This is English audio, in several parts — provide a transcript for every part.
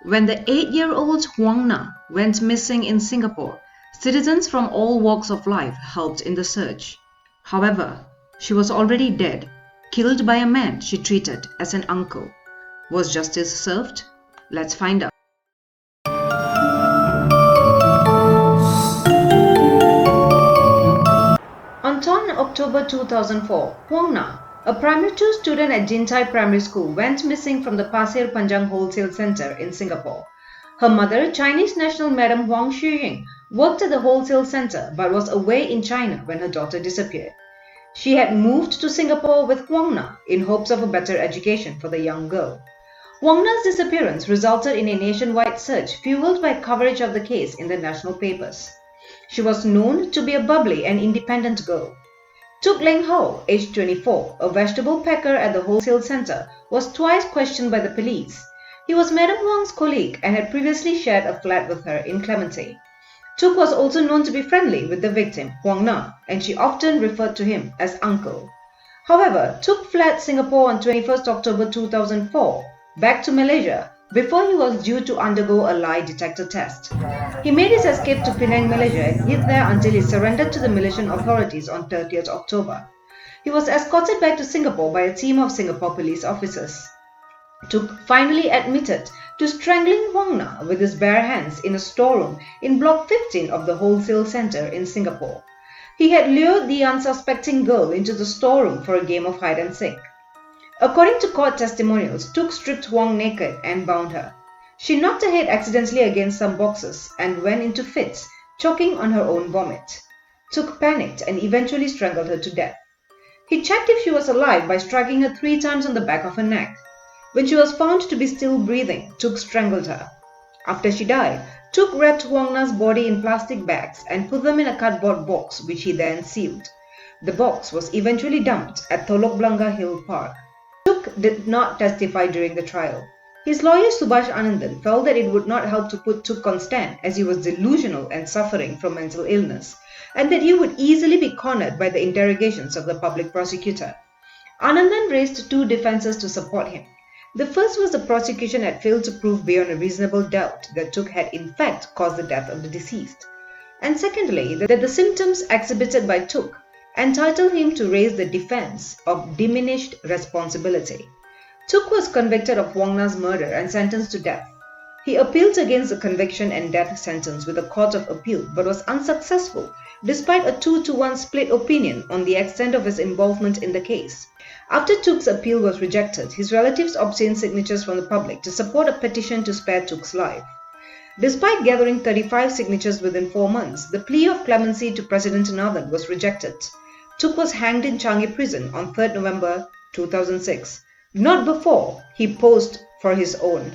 When the 8-year-old Huang Na went missing in Singapore, citizens from all walks of life helped in the search. However, she was already dead, killed by a man she treated as an uncle. Was justice served? Let's find out. On 10 October 2004, Huang Na, a primary 2 student at Jintai Primary School, went missing from the Pasir Panjang Wholesale Center in Singapore. Her mother, Chinese national Madam Huang Shuying, worked at the wholesale center but was away in China when her daughter disappeared. She had moved to Singapore with Huang Na in hopes of a better education for the young girl. Huang Na's disappearance resulted in a nationwide search fueled by coverage of the case in the national papers. She was known to be a bubbly and independent girl. Tuk Leng Ho, aged 24, a vegetable packer at the wholesale center, was twice questioned by the police. He was Madam Huang's colleague and had previously shared a flat with her in Clementi. Tuk was also known to be friendly with the victim, Huang Na, and she often referred to him as uncle. However, Tuk fled Singapore on 21 October 2004, back to Malaysia, before he was due to undergo a lie detector test. He made his escape to Penang, Malaysia and hid there until he surrendered to the Malaysian authorities on 30 October. He was escorted back to Singapore by a team of Singapore police officers. Tuk finally admitted to strangling Huang Na with his bare hands in a storeroom in Block 15 of the wholesale center in Singapore. He had lured the unsuspecting girl into the storeroom for a game of hide and seek. According to court testimonials, Tuk stripped Huang naked and bound her. She knocked her head accidentally against some boxes and went into fits, choking on her own vomit. Tuk panicked and eventually strangled her to death. He checked if she was alive by striking her 3 times on the back of her neck. When she was found to be still breathing, Tuk strangled her. After she died, Tuk wrapped Huang Na's body in plastic bags and put them in a cardboard box which he then sealed. The box was eventually dumped at Telok Blangah Hill Park. Tuk did not testify during the trial. His lawyer Subhash Anandan felt that it would not help to put Tuk on stand as he was delusional and suffering from mental illness, and that he would easily be cornered by the interrogations of the public prosecutor. Anandan raised 2 defenses to support him. The first was the prosecution had failed to prove beyond a reasonable doubt that Tuk had in fact caused the death of the deceased. And secondly, that the symptoms exhibited by Tuk entitled him to raise the defense of diminished responsibility. Tuk was convicted of Huang Na's murder and sentenced to death. He appealed against the conviction and death sentence with the Court of Appeal but was unsuccessful despite a 2-to-1 split opinion on the extent of his involvement in the case. After Tuk's appeal was rejected, his relatives obtained signatures from the public to support a petition to spare Tuk's life. Despite gathering 35 signatures within 4 months, the plea of clemency to President Nathan was rejected. Tuk was hanged in Changi Prison on 3 November 2006, not before he posed for his own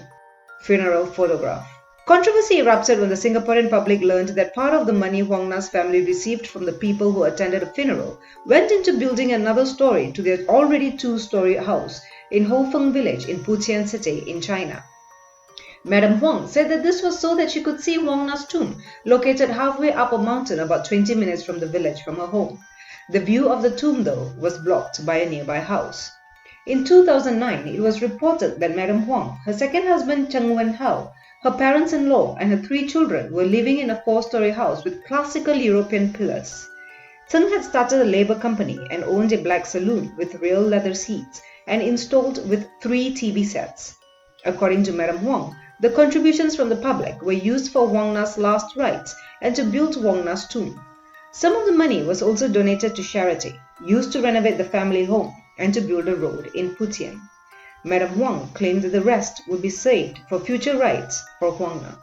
funeral photograph. Controversy erupted when the Singaporean public learned that part of the money Huang Na's family received from the people who attended a funeral went into building another story to their already 2-story house in Ho Feng village in Putian City in China. Madam Huang said that this was so that she could see Huang Na's tomb, located halfway up a mountain about 20 minutes from the village from her home. The view of the tomb, though, was blocked by a nearby house. In 2009, it was reported that Madam Huang, her second husband Cheng Wen Hao, her parents-in-law and her 3 children were living in a 4-story house with classical European pillars. Cheng had started a labor company and owned a black saloon with real leather seats and installed with 3 TV sets. According to Madam Huang, the contributions from the public were used for Huang Na's last rites and to build Huang Na's tomb. Some of the money was also donated to charity, used to renovate the family home and to build a road in Putian. Madam Huang claimed that the rest would be saved for future rites for Huang Na.